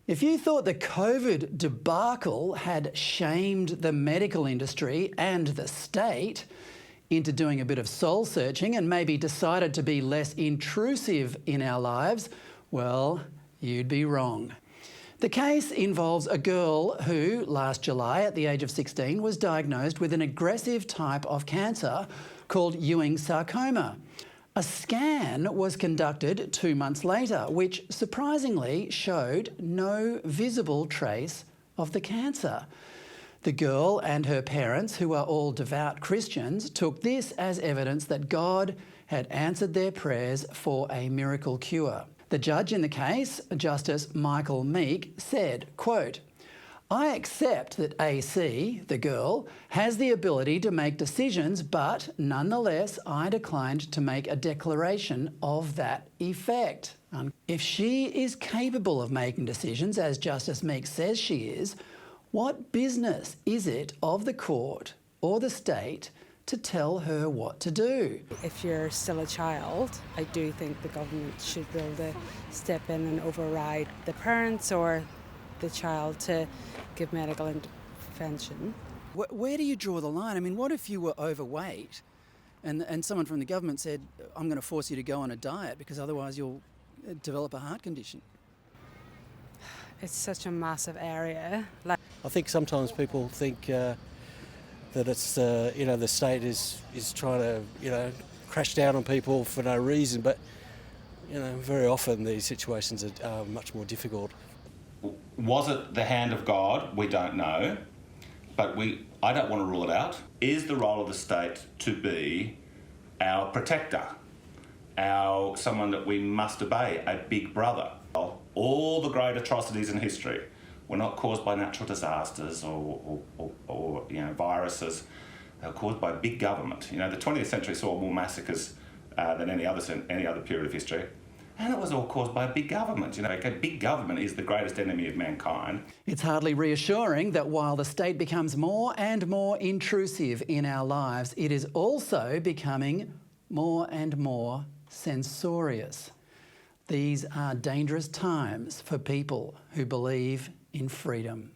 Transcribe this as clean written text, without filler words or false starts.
If you thought the COVID debacle had shamed the medical industry and the state into doing a bit of soul searching and maybe decided to be less intrusive in our lives, well, you'd be wrong. The case involves a girl who, last July at the age of 16, was diagnosed with an aggressive type of cancer called Ewing sarcoma. A scan was conducted 2 months later, which surprisingly showed no visible trace of the cancer. The girl and her parents, who are all devout Christians, took this as evidence that God had answered their prayers for a miracle cure. The judge in the case, Justice Michael Meek, said, quote, "I accept that AC, the girl, has the ability to make decisions, but nonetheless, I declined to make a declaration of that effect." If she is capable of making decisions, as Justice Meek says she is, what business is it of the court or the state to tell her what to do? If you're still a child, I do think the government should be able to step in and override the parents or the child to give medical intervention. Where do you draw the line? I mean, what if you were overweight and someone from the government said, "I'm going to force you to go on a diet because otherwise you'll develop a heart condition"? It's such a massive area. I think sometimes people think that it's the state is trying to crash down on people for no reason, but very often these situations are much more difficult. Was it the hand of God? We don't know, but I don't want to rule it out. Is the role of the state to be our protector, someone that we must obey, a big brother? All the great atrocities in history were not caused by natural disasters or viruses. They were caused by big government. The 20th century saw more massacres than any other period of history. And it was all caused by a big government. A big government is the greatest enemy of mankind. It's hardly reassuring that while the state becomes more and more intrusive in our lives, it is also becoming more and more censorious. These are dangerous times for people who believe in freedom.